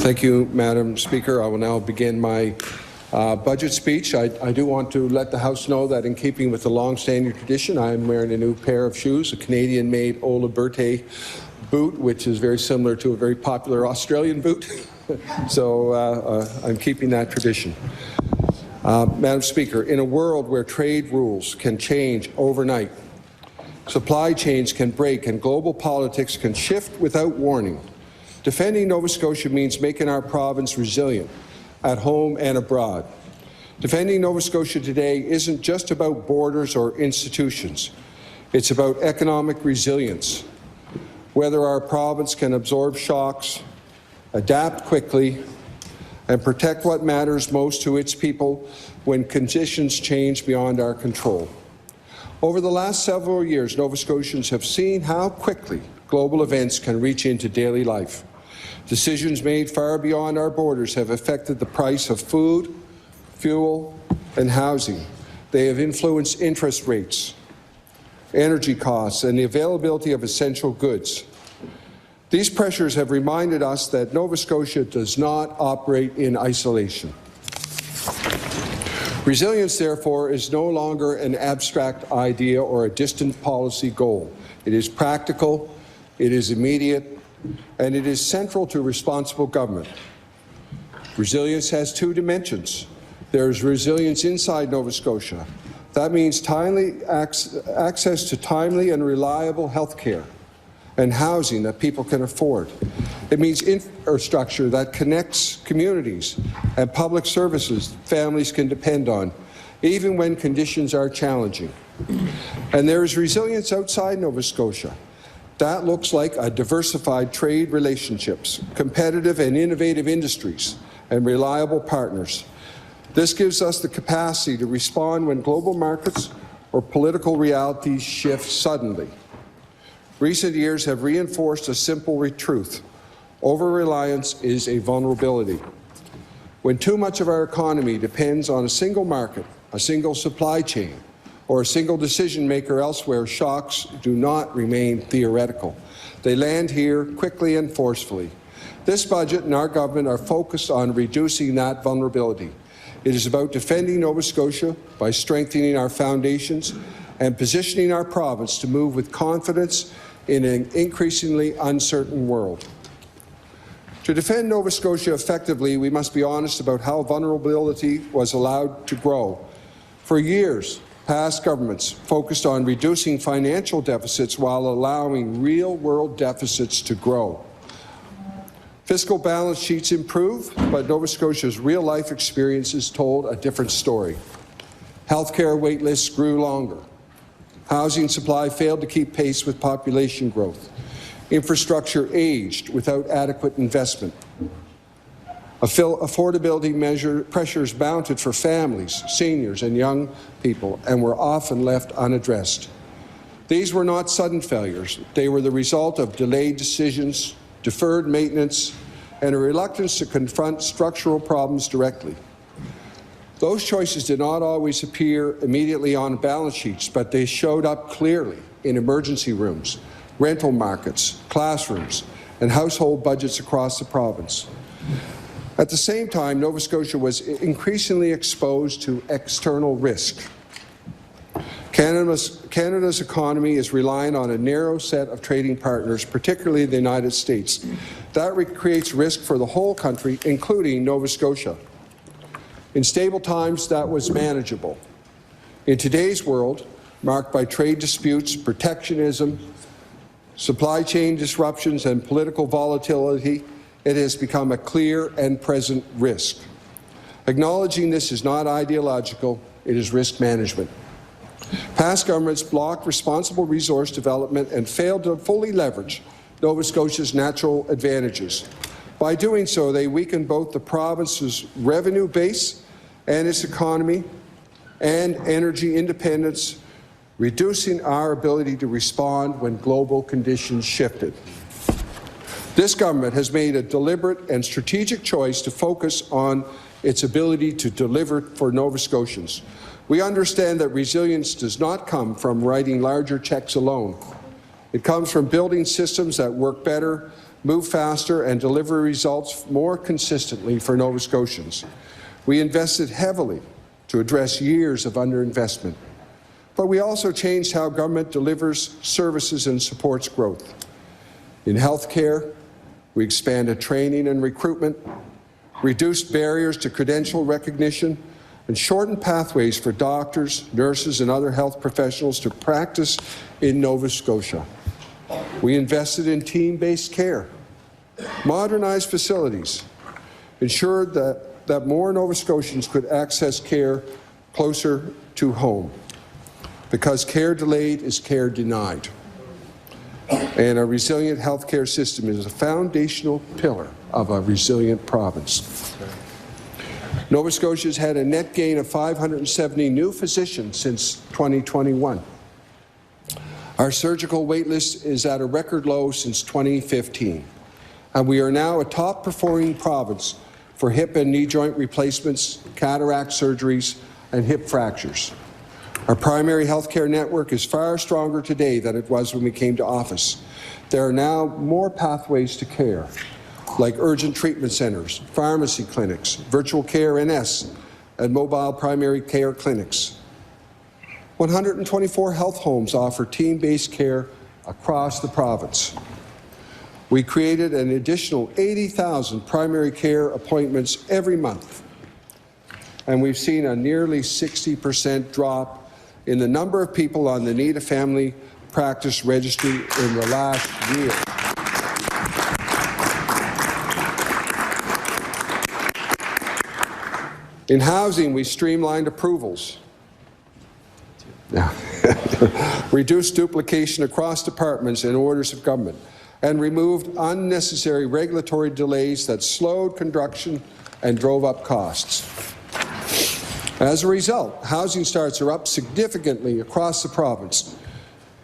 Thank you, Madam Speaker. I will now begin my budget speech. I do want to let the House know that in keeping with the long-standing tradition, I am wearing a new pair of shoes, a Canadian-made Ola Berthe boot, which is very similar to a very popular Australian boot. So I'm keeping that tradition. Madam Speaker, in a world where trade rules can change overnight, supply chains can break, and global politics can shift without warning, defending Nova Scotia means making our province resilient at home and abroad. Defending Nova Scotia today isn't just about borders or institutions. It's about economic resilience, whether our province can absorb shocks, adapt quickly, and protect what matters most to its people when conditions change beyond our control. Over the last several years, Nova Scotians have seen how quickly global events can reach into daily life. Decisions made far beyond our borders have affected the price of food, fuel, and housing. They have influenced interest rates, energy costs, and the availability of essential goods. These pressures have reminded us that Nova Scotia does not operate in isolation. Resilience, therefore, is no longer an abstract idea or a distant policy goal. It is practical, it is immediate, and it is central to responsible government. Resilience has two dimensions. There is resilience inside Nova Scotia. That means timely access to timely and reliable health care and housing that people can afford. It means infrastructure that connects communities and public services families can depend on, even when conditions are challenging. And there is resilience outside Nova Scotia. That looks like a diversified trade relationships, competitive and innovative industries, and reliable partners. This gives us the capacity to respond when global markets or political realities shift suddenly. Recent years have reinforced a simple truth. Over-reliance is a vulnerability. When too much of our economy depends on a single market, a single supply chain, or a single decision maker elsewhere, shocks do not remain theoretical. They land here quickly and forcefully. This budget and our government are focused on reducing that vulnerability. It is about defending Nova Scotia by strengthening our foundations and positioning our province to move with confidence in an increasingly uncertain world. To defend Nova Scotia effectively, we must be honest about how vulnerability was allowed to grow. For years, past governments focused on reducing financial deficits while allowing real-world deficits to grow. Fiscal balance sheets improved, but Nova Scotia's real-life experiences told a different story. Healthcare wait lists grew longer. Housing supply failed to keep pace with population growth. Infrastructure aged without adequate investment. Affordability pressures mounted for families, seniors, and young people, and were often left unaddressed. These were not sudden failures. They were the result of delayed decisions, deferred maintenance, and a reluctance to confront structural problems directly. Those choices did not always appear immediately on balance sheets, but they showed up clearly in emergency rooms, rental markets, classrooms, and household budgets across the province. At the same time, Nova Scotia was increasingly exposed to external risk. Canada's economy is relying on a narrow set of trading partners, particularly the United States. That creates risk for the whole country, including Nova Scotia. In stable times, that was manageable. In today's world, marked by trade disputes, protectionism, supply chain disruptions, and political volatility, it has become a clear and present risk. Acknowledging this is not ideological, it is risk management. Past governments blocked responsible resource development and failed to fully leverage Nova Scotia's natural advantages. By doing so, they weakened both the province's revenue base and its economy and energy independence, reducing our ability to respond when global conditions shifted. This government has made a deliberate and strategic choice to focus on its ability to deliver for Nova Scotians. We understand that resilience does not come from writing larger checks alone. It comes from building systems that work better move faster, and deliver results more consistently for Nova Scotians. We invested heavily to address years of underinvestment, but we also changed how government delivers services and supports growth. In healthcare, we expanded training and recruitment, reduced barriers to credential recognition, and shortened pathways for doctors, nurses, and other health professionals to practice in Nova Scotia. We invested in team-based care, modernized facilities, ensured that more Nova Scotians could access care closer to home, because care delayed is care denied. And a resilient healthcare system is a foundational pillar of a resilient province. Nova Scotia has had a net gain of 570 new physicians since 2021. Our surgical waitlist is at a record low since 2015, and we are now a top-performing province for hip and knee joint replacements, cataract surgeries, and hip fractures. Our primary healthcare network is far stronger today than it was when we came to office. There are now more pathways to care, like urgent treatment centres, pharmacy clinics, virtual care NS, and mobile primary care clinics. 124 health homes offer team-based care across the province. We created an additional 80,000 primary care appointments every month, and we've seen a nearly 60% drop in the number of people on the Need a Family Practice Registry in the last year. In housing, we streamlined approvals, reduced duplication across departments and orders of government, and removed unnecessary regulatory delays that slowed construction and drove up costs. As a result, housing starts are up significantly across the province.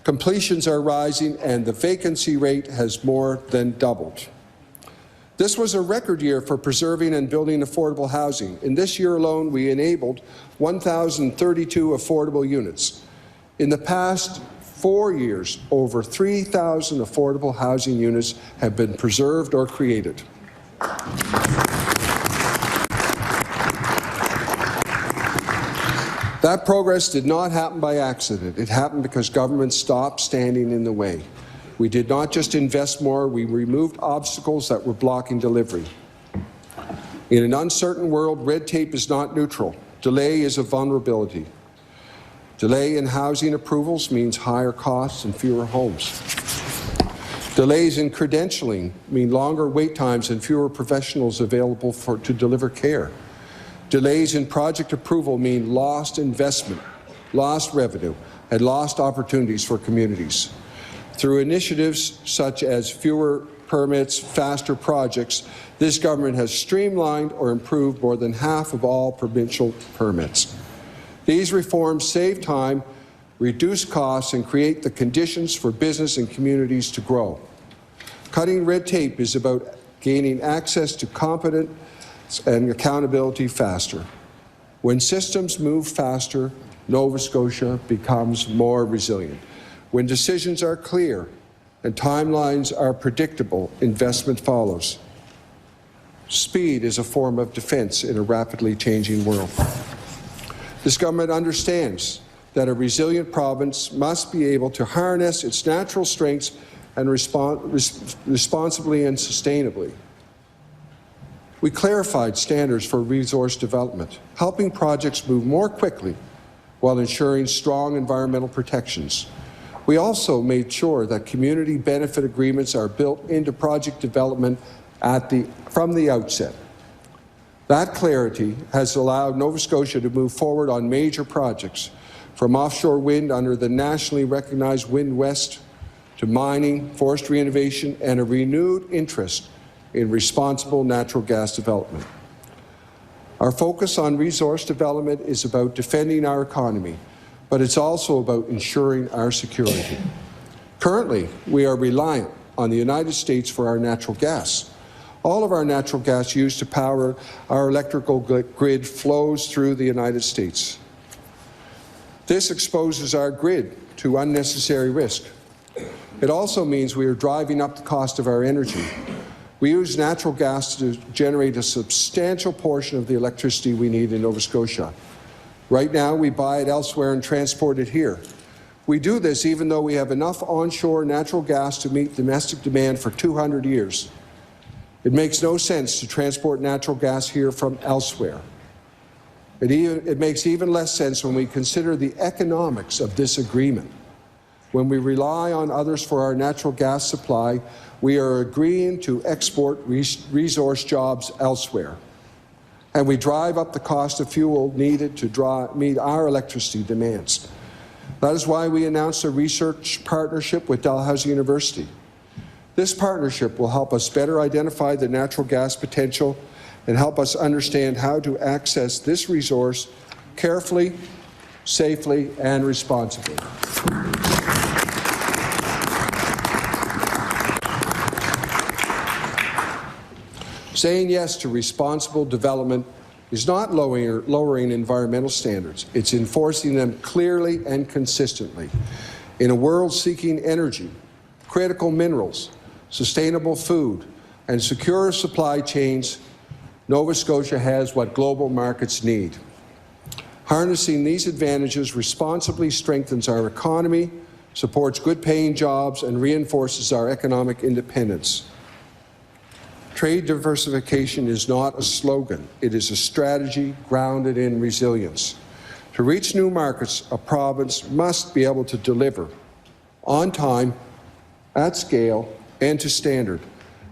Completions are rising, and the vacancy rate has more than doubled. This was a record year for preserving and building affordable housing. In this year alone, we enabled 1,032 affordable units. In the past 4 years, over 3,000 affordable housing units have been preserved or created. That progress did not happen by accident. It happened because government stopped standing in the way. We did not just invest more, we removed obstacles that were blocking delivery. In an uncertain world, red tape is not neutral. Delay is a vulnerability. Delay in housing approvals means higher costs and fewer homes. Delays in credentialing mean longer wait times and fewer professionals available to deliver care. Delays in project approval mean lost investment, lost revenue, and lost opportunities for communities. Through initiatives such as fewer permits, faster projects, this government has streamlined or improved more than half of all provincial permits. These reforms save time, reduce costs, and create the conditions for business and communities to grow. Cutting red tape is about gaining access to competence and accountability faster. When systems move faster, Nova Scotia becomes more resilient. When decisions are clear and timelines are predictable, investment follows. Speed is a form of defense in a rapidly changing world. This government understands that a resilient province must be able to harness its natural strengths and respond responsibly and sustainably. We clarified standards for resource development, helping projects move more quickly while ensuring strong environmental protections. We also made sure that community benefit agreements are built into project development from the outset. That clarity has allowed Nova Scotia to move forward on major projects, from offshore wind under the nationally recognized Wind West to mining, forestry innovation, and a renewed interest in responsible natural gas development. Our focus on resource development is about defending our economy, but it's also about ensuring our security. Currently, we are reliant on the United States for our natural gas. All of our natural gas used to power our electrical grid flows through the United States. This exposes our grid to unnecessary risk. It also means we are driving up the cost of our energy. We use natural gas to generate a substantial portion of the electricity we need in Nova Scotia. Right now, we buy it elsewhere and transport it here. We do this even though we have enough onshore natural gas to meet domestic demand for 200 years. It makes no sense to transport natural gas here from elsewhere. It makes even less sense when we consider the economics of this agreement. When we rely on others for our natural gas supply, we are agreeing to export resource jobs elsewhere. And we drive up the cost of fuel needed to meet our electricity demands. That is why we announced a research partnership with Dalhousie University. This partnership will help us better identify the natural gas potential and help us understand how to access this resource carefully, safely, and responsibly. Saying yes to responsible development is not lowering environmental standards. It's enforcing them clearly and consistently. In a world seeking energy, critical minerals, sustainable food, and secure supply chains, Nova Scotia has what global markets need. Harnessing these advantages responsibly strengthens our economy, supports good-paying jobs, and reinforces our economic independence. Trade diversification is not a slogan. It is a strategy grounded in resilience. To reach new markets, a province must be able to deliver on time, at scale, and to standard.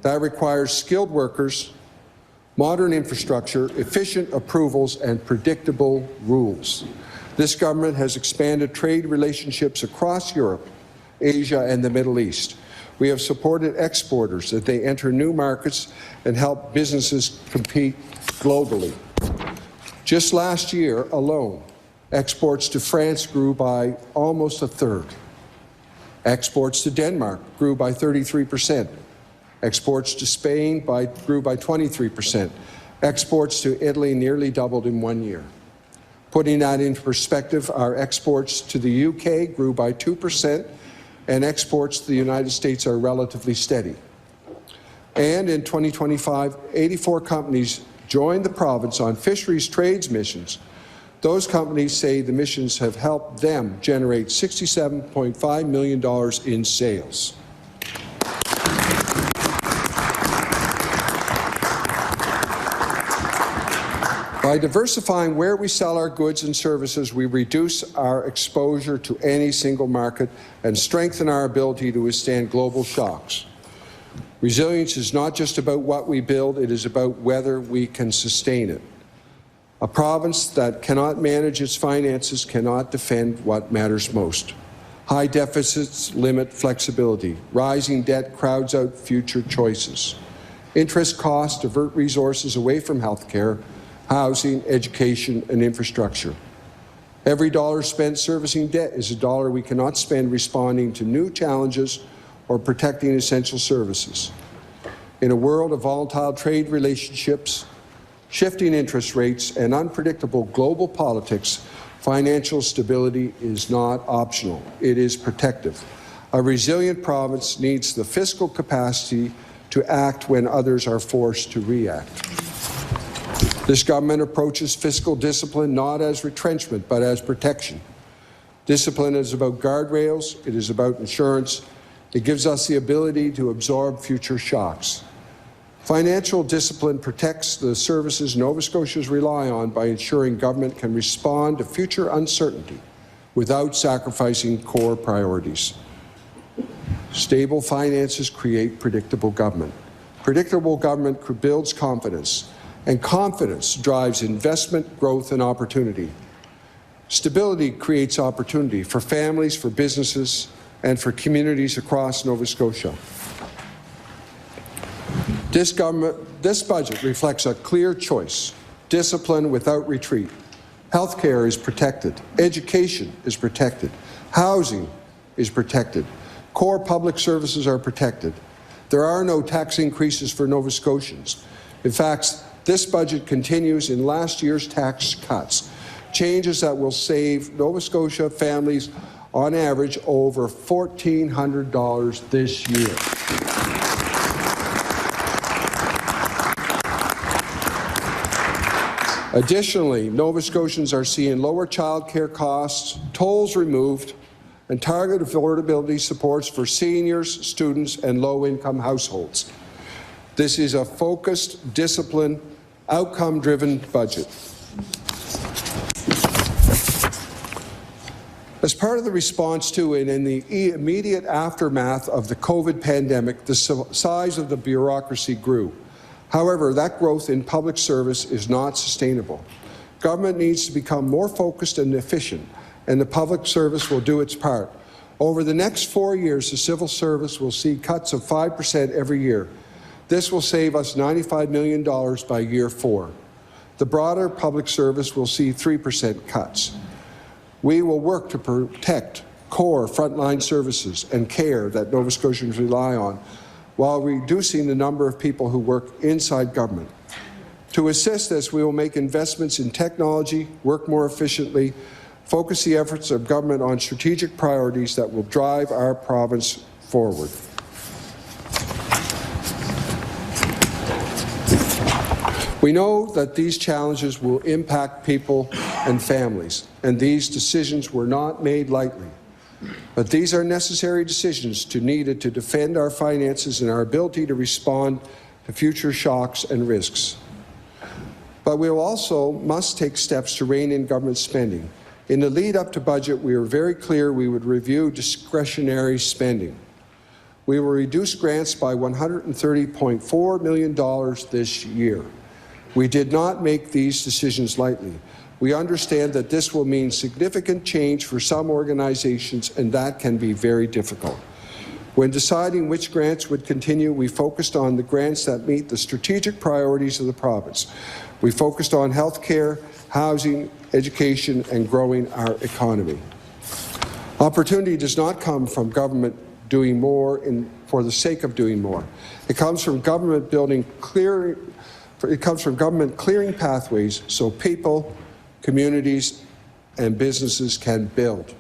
That requires skilled workers, modern infrastructure, efficient approvals, and predictable rules. This government has expanded trade relationships across Europe, Asia, and the Middle East. We have supported exporters as they enter new markets and help businesses compete globally. Just last year alone, exports to France grew by almost a third. Exports to Denmark grew by 33%. Exports to Spain grew by 23%. Exports to Italy nearly doubled in 1 year. Putting that into perspective, our exports to the UK grew by 2%, and exports to the United States are relatively steady. And in 2025, 84 companies joined the province on fisheries trades missions. Those companies say the missions have helped them generate $67.5 million in sales. By diversifying where we sell our goods and services, we reduce our exposure to any single market and strengthen our ability to withstand global shocks. Resilience is not just about what we build, it is about whether we can sustain it. A province that cannot manage its finances cannot defend what matters most. High deficits limit flexibility. Rising debt crowds out future choices. Interest costs divert resources away from health care, housing, education, and infrastructure. Every dollar spent servicing debt is a dollar we cannot spend responding to new challenges or protecting essential services. In a world of volatile trade relationships, shifting interest rates, and unpredictable global politics, financial stability is not optional. It is protective. A resilient province needs the fiscal capacity to act when others are forced to react. This government approaches fiscal discipline not as retrenchment, but as protection. Discipline is about guardrails. It is about insurance. It gives us the ability to absorb future shocks. Financial discipline protects the services Nova Scotians rely on by ensuring government can respond to future uncertainty without sacrificing core priorities. Stable finances create predictable government. Predictable government builds confidence. And confidence drives investment, growth, and opportunity. Stability creates opportunity for families, for businesses, and for communities across Nova Scotia. This budget reflects a clear choice: discipline without retreat. Healthcare is protected. Education is protected. Housing is protected. Core public services are protected. There are no tax increases for Nova Scotians. In fact, this budget continues in last year's tax cuts, changes that will save Nova Scotia families on average over $1,400 this year. Additionally, Nova Scotians are seeing lower child care costs, tolls removed, and targeted affordability supports for seniors, students, and low-income households. This is a focused, disciplined, outcome-driven budget. As part of the response to and in the immediate aftermath of the COVID pandemic, the size of the bureaucracy grew. However, that growth in public service is not sustainable. Government needs to become more focused and efficient, and the public service will do its part. Over the next 4 years, the civil service will see cuts of 5% every year. This will save us $95 million by year 4. The broader public service will see 3% cuts. We will work to protect core frontline services and care that Nova Scotians rely on, while reducing the number of people who work inside government. To assist this, we will make investments in technology, work more efficiently, focus the efforts of government on strategic priorities that will drive our province forward. We know that these challenges will impact people and families, and these decisions were not made lightly. But these are necessary decisions needed to defend our finances and our ability to respond to future shocks and risks. But we also must take steps to rein in government spending. In the lead up to budget, we were very clear we would review discretionary spending. We will reduce grants by $130.4 million this year. We did not make these decisions lightly. We understand that this will mean significant change for some organizations, and that can be very difficult. When deciding which grants would continue, we focused on the grants that meet the strategic priorities of the province. We focused on health care, housing, education, and growing our economy. Opportunity does not come from government doing more for the sake of doing more. It comes from government clearing pathways so people, communities, and businesses can build.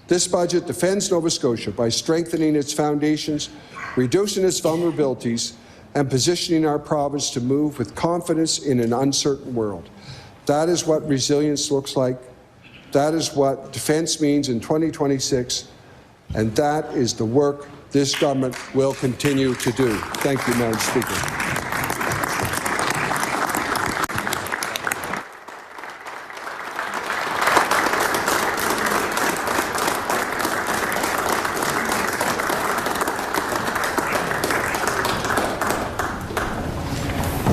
This budget defends Nova Scotia by strengthening its foundations, reducing its vulnerabilities, and positioning our province to move with confidence in an uncertain world. That is what resilience looks like. That is what defense means in 2026, and that is the work this government will continue to do. Thank you, Madam Speaker.